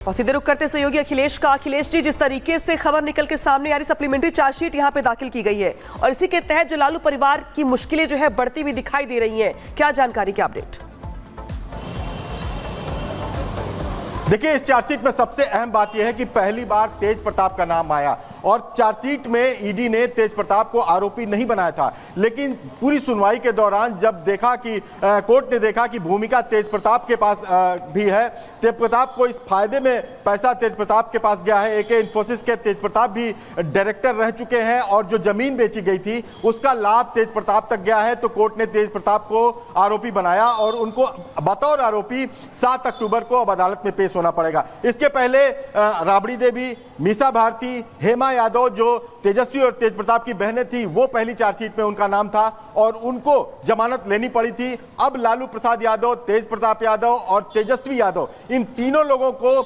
और सीधे रुक करते सहयोगी अखिलेश का। अखिलेश जी, जिस तरीके से खबर निकल के सामने आ रही, सप्लीमेंट्री चार्जशीट यहां पे दाखिल की गई है और इसी के तहत जो लालू परिवार की मुश्किलें जो है बढ़ती हुई दिखाई दे रही हैं, क्या जानकारी, क्या अपडेट? देखिए, इस चार्जशीट में सबसे अहम बात यह है कि पहली बार तेज प्रताप का नाम आया और चार्जशीट में ईडी ने तेज प्रताप को आरोपी नहीं बनाया था, लेकिन पूरी सुनवाई के दौरान जब देखा कि कोर्ट ने देखा कि भूमिका तेज प्रताप के पास भी है, तेज प्रताप को इस फायदे में पैसा तेज प्रताप के पास गया है। एके इन्फोसिस के तेज प्रताप भी डायरेक्टर रह चुके हैं और जो जमीन बेची गई थी उसका लाभ तेज प्रताप तक गया है, तो कोर्ट ने तेज प्रताप को आरोपी बनाया और उनको बतौर आरोपी 7 अक्टूबर को अब अदालत में पेश होना पड़ेगा। इसके पहले राबड़ी देवी, मीसा भारती, हेमा यादव जो तेजस्वी और तेज प्रताप की बहनें थी, वो पहली चार्जशीट में उनका नाम था और उनको जमानत लेनी पड़ी थी। अब लालू प्रसाद यादव, तेज प्रताप यादव और तेजस्वी यादव, इन तीनों लोगों को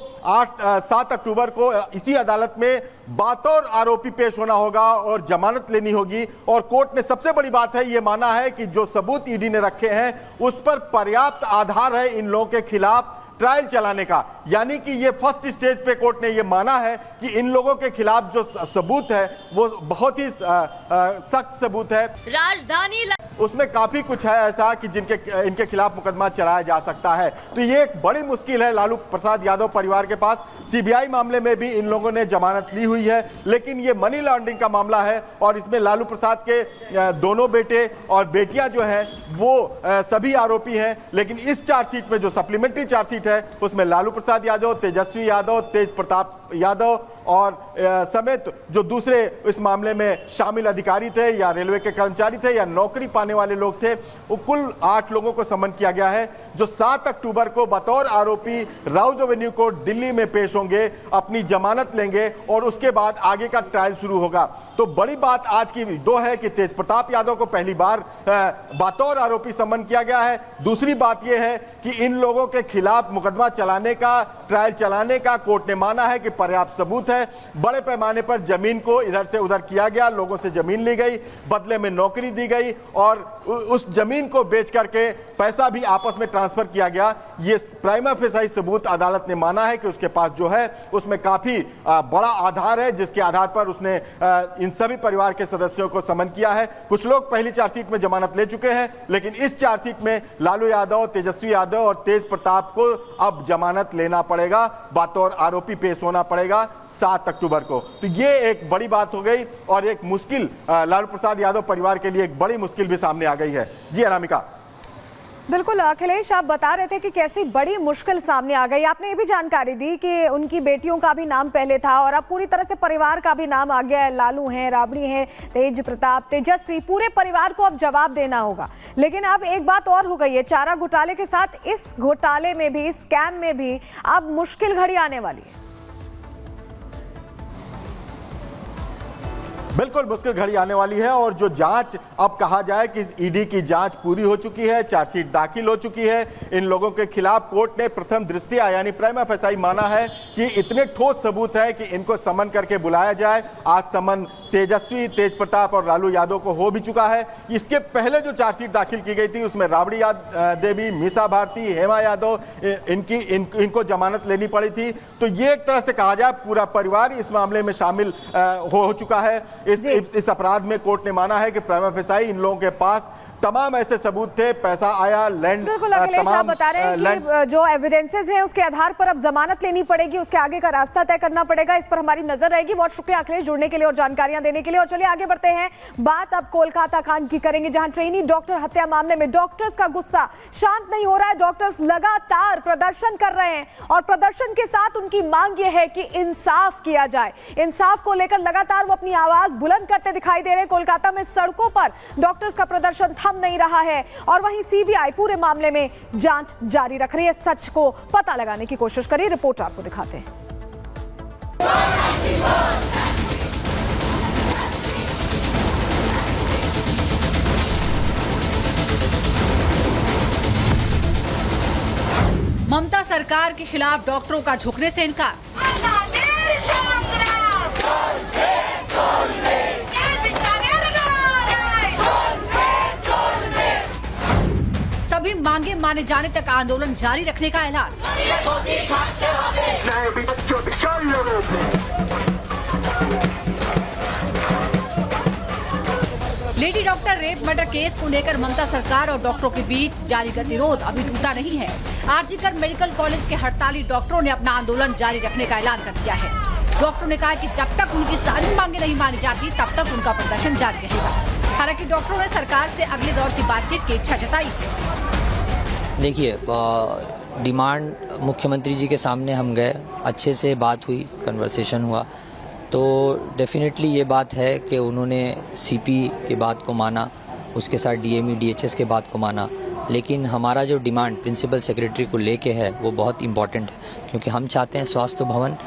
7 अक्टूबर को इसी अदालत में बतौर आरोपी पेश होना होगा और जमानत लेनी होगी। और कोर्ट ने सबसे बड़ी बात है ये माना है कि जो सबूत ईडी ने रखे हैं उस पर पर्याप्त आधार है इन लोगों के खिलाफ ट्रायल चलाने का, यानी कि ये फर्स्ट स्टेज पे कोर्ट ने ये माना है कि इन लोगों के खिलाफ जो सबूत है वो बहुत ही सख्त सबूत है। राजधानी उसमें काफी कुछ है ऐसा कि इनके खिलाफ मुकदमा चलाया जा सकता है, तो ये एक बड़ी मुश्किल है लालू प्रसाद यादव परिवार के पास। सीबीआई मामले में भी इन लोगों ने जमानत ली हुई है, लेकिन ये मनी लॉन्ड्रिंग का मामला है और इसमें लालू प्रसाद के दोनों बेटे और बेटियां जो हैं वो सभी आरोपी हैं। लेकिन इस चार्जशीट में जो सप्लीमेंट्री चार्जशीट है उसमें लालू प्रसाद यादव, तेजस्वी यादव, तेज प्रताप यादव और समेत जो दूसरे इस मामले में शामिल अधिकारी थे या रेलवे के कर्मचारी थे या नौकरी पाने वाले लोग थे, वो कुल 8 लोगों को समन किया गया है, जो 7 अक्टूबर को बतौर आरोपी राउज एवेन्यू कोर्ट दिल्ली में पेश होंगे, अपनी जमानत लेंगे और उसके बाद आगे का ट्रायल शुरू होगा। तो बड़ी बात आज की दो है कि तेज प्रताप यादव को पहली बार बतौर आरोपी समन किया गया है। दूसरी बात यह है कि इन लोगों के खिलाफ मुकदमा चलाने का, ट्रायल चलाने का कोर्ट ने माना है कि पर्याप्त सबूत है। बड़े पैमाने पर जमीन को इधर से उधर किया गया, लोगों से जमीन ली गई, बदले में नौकरी दी गई और उस जमीन को बेच करके पैसा भी आपस में ट्रांसफर किया गया। ये प्राइमा फेसाई सबूत अदालत ने माना है कि उसके पास जो है उसमें काफी बड़ा आधार है, जिसके आधार पर उसने इन सभी परिवार के सदस्यों को समन किया है। कुछ लोग पहली चार्जशीट में जमानत ले चुके हैं, लेकिन इस चार्जशीट में लालू यादव, तेजस्वी यादव और तेज प्रताप को अब जमानत लेना पड़ेगा, बतौर आरोपी पेश होना पड़ेगा 7 अक्टूबर को। तो ये एक बड़ी बात हो गई और एक मुश्किल लालू प्रसाद यादव परिवार के लिए एक बड़ी मुश्किल भी सामने आ गई है। जी अनामिका। बिल्कुल अखिलेश, आप बता रहे थे कि कैसी बड़ी मुश्किल सामने आ गई। आपने ये भी जानकारी दी कि उनकी बेटियों का भी नाम पहले था और अब पूरी तरह से परिवार का भी नाम आ गया है। लालू हैं, राबड़ी हैं, तेज प्रताप, तेजस्वी, पूरे परिवार को अब जवाब देना होगा। लेकिन अब एक बात और हो गई है, चारा घोटाले के साथ इस घोटाले में भी, इस स्कैम में भी अब मुश्किल घड़ी आने वाली है। बिल्कुल मुश्किल घड़ी आने वाली है और जो जांच, अब कहा जाए कि ईडी की जांच पूरी हो चुकी है, चार्जशीट दाखिल हो चुकी है। इन लोगों के खिलाफ कोर्ट ने प्रथम दृष्टया यानी प्राइमा फेसाई माना है कि इतने ठोस सबूत है कि इनको समन करके बुलाया जाए। आज समन तेजस्वी, तेज प्रताप और लालू यादव को हो भी चुका है। इसके पहले जो चार्जशीट दाखिल की गई थी उसमें राबड़ी देवी, मीसा भारती, हेमा यादव, इनको जमानत लेनी पड़ी थी। तो ये एक तरह से कहा जाए पूरा परिवार इस मामले में शामिल हो चुका है। इस अपराध में कोर्ट ने माना है कि प्राइमा फेसाई इन लोगों के पास तमाम ऐसे सबूत थे, पैसा आया, लैंड, बिल्कुल अखिलेश, आप बता रहे हैं कि जो एविडेंसेस हैं उसके आधार पर अब जमानत लेनी पड़ेगी, उसके आगे का रास्ता तय करना पड़ेगा। इस पर हमारी नजर रहेगी। बहुत शुक्रिया अखिलेश जुड़ने के लिए और जानकारियां देने के लिए। और चलिए आगे बढ़ते हैं, बात अब कोलकाता कांड की करेंगे, जहां ट्रेनी डॉक्टर हत्या मामले में डॉक्टर्स का गुस्सा शांत नहीं हो रहा है। डॉक्टर्स लगातार प्रदर्शन कर रहे हैं और प्रदर्शन के साथ उनकी मांग यह है कि इंसाफ किया जाए। इंसाफ को लेकर लगातार वो अपनी आवाज बुलंद करते दिखाई दे रहे हैं। कोलकाता में सड़कों पर डॉक्टर्स का प्रदर्शन थम नहीं रहा है और वहीं सीबीआई पूरे मामले में जांच जारी रख रही है। सच को पता लगाने की कोशिश करिए, रिपोर्ट आपको दिखाते हैं। ममता सरकार के खिलाफ डॉक्टरों का झुकने से इनकार। सभी मांगे माने जाने तक आंदोलन जारी रखने का ऐलान। Lady doctor rape murder case को लेकर ममता सरकार और डॉक्टरों के बीच जारी गतिरोध अभी टूटा नहीं है। आरजीकर मेडिकल कॉलेज के हड़ताली डॉक्टरों ने अपना आंदोलन जारी रखने का ऐलान कर दिया है। डॉक्टरों ने कहा कि जब तक उनकी सारी मांगे नहीं मानी जाती तब तक उनका प्रदर्शन जारी रहेगा। हालांकि डॉक्टरों ने सरकार से अगले दौर की बातचीत की इच्छा जताई है। देखिए, डिमांड मुख्यमंत्री जी के सामने हम गए, अच्छे से बात हुई, कन्वर्सेशन हुआ, तो डेफिनेटली ये बात है कि उन्होंने सीपी की बात को माना, उसके साथ डीएमई डीएचएस के बात को माना, लेकिन हमारा जो डिमांड प्रिंसिपल सेक्रेटरी को लेके है वो बहुत इम्पॉर्टेंट है, क्योंकि हम चाहते हैं स्वास्थ्य भवन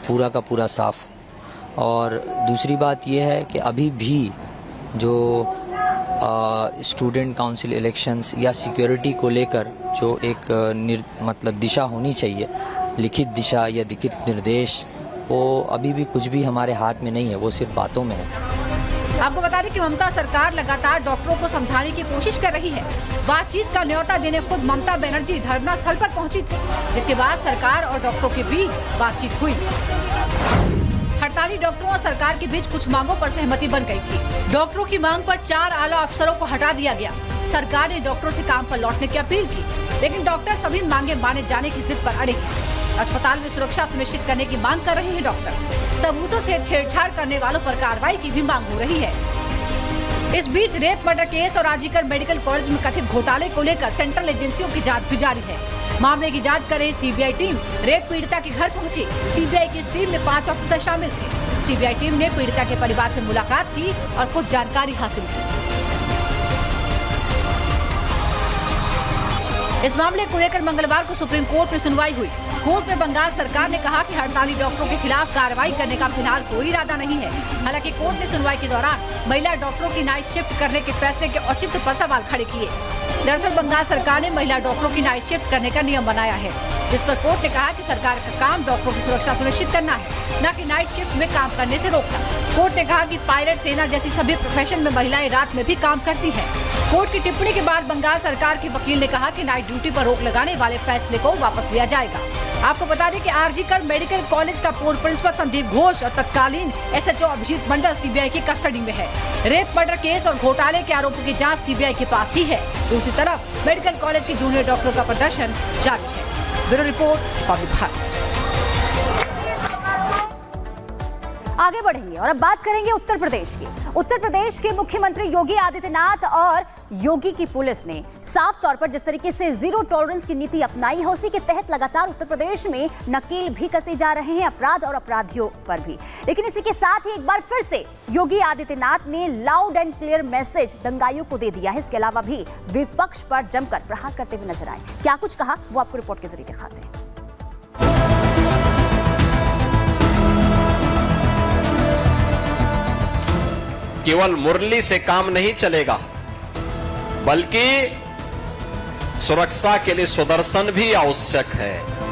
पूरा का पूरा साफ। और दूसरी बात ये है कि अभी भी जो स्टूडेंट काउंसिल इलेक्शंस या सिक्योरिटी को लेकर जो एक मतलब दिशा होनी चाहिए, लिखित दिशा या लिखित निर्देश, वो अभी भी कुछ भी हमारे हाथ में नहीं है, वो सिर्फ बातों में है। आपको बता दें कि ममता सरकार लगातार डॉक्टरों को समझाने की कोशिश कर रही है। बातचीत का न्योता देने खुद ममता बनर्जी धरना स्थल पर पहुंची थी, जिसके बाद सरकार और डॉक्टरों के बीच बातचीत हुई। हड़ताली डॉक्टरों और सरकार के बीच कुछ मांगों पर सहमति बन गई थी। डॉक्टरों की मांग पर 4 आला अफसरों को हटा दिया गया। सरकार ने डॉक्टरों से काम पर लौटने की अपील की, लेकिन डॉक्टर सभी मांगे माने जाने की जिद पर अड़े हैं। अस्पताल में सुरक्षा सुनिश्चित करने की मांग कर रहे हैं डॉक्टर। सबूतों से छेड़छाड़ करने वालों पर कार्रवाई की भी मांग हो रही है। इस बीच रेप मर्डर केस और आरजीकर मेडिकल कॉलेज में कथित घोटाले को लेकर सेंट्रल एजेंसियों की जांच भी जारी है। मामले की जांच कर रही सीबीआई टीम रेप पीड़िता के घर पहुंची। सीबीआई की इस टीम में 5 ऑफिसर शामिल थे। सीबीआई टीम ने पीड़िता के परिवार से मुलाकात की और कुछ जानकारी हासिल की। इस मामले को लेकर मंगलवार को सुप्रीम कोर्ट में सुनवाई हुई। कोर्ट में बंगाल सरकार ने कहा कि हड़ताली डॉक्टरों के खिलाफ कार्रवाई करने का फिलहाल कोई इरादा नहीं है। हालांकि कोर्ट ने सुनवाई के दौरान महिला डॉक्टरों की नाइट शिफ्ट करने के फैसले के औचित्य पर सवाल खड़े किए। दरअसल बंगाल सरकार ने महिला डॉक्टरों की नाइट शिफ्ट करने का नियम बनाया है, जिस पर कोर्ट ने कहा कि सरकार का काम डॉक्टरों की सुरक्षा सुनिश्चित करना है, न कि नाइट शिफ्ट में काम करने से रोकना। कोर्ट ने कहा कि पायलट, सेना जैसी सभी प्रोफेशन में महिलाएं रात में भी काम करती हैं। कोर्ट की टिप्पणी के बाद बंगाल सरकार के वकील ने कहा कि नाइट ड्यूटी पर रोक लगाने वाले फैसले को वापस लिया जाएगा। आपको बता दें कि आरजीकर मेडिकल कॉलेज का पूर्व प्रिंसिपल संदीप घोष और तत्कालीन एसएचओ अभिजीत मंडल सीबीआई की कस्टडी में है। रेप मर्डर केस और घोटाले के आरोपों की जांच सीबीआई के पास ही है। दूसरी तरफ मेडिकल कॉलेज के जूनियर डॉक्टरों का प्रदर्शन जारी है। Bureau report, public Bharat. आगे बढ़ेंगे और अब बात करेंगे उत्तर प्रदेश की। उत्तर प्रदेश के मुख्यमंत्री योगी आदित्यनाथ और योगी की पुलिस ने साफ तौर पर जिस तरीके से जीरो टॉलरेंस की नीति अपनाई है, उसी के तहत लगातार उत्तर प्रदेश में नकेल भी कसे जा रहे हैं अपराध और अपराधियों पर भी। लेकिन इसी के साथ ही एक बार फिर से योगी आदित्यनाथ ने लाउड एंड क्लियर मैसेज दंगाइयों को दे दिया है। इसके अलावा भी विपक्ष पर जमकर प्रहार करते हुए नजर आए। क्या कुछ कहा वो आपको रिपोर्ट के जरिए दिखाते हैं। केवल मुरली से काम नहीं चलेगा, बल्कि सुरक्षा के लिए सुदर्शन भी आवश्यक है।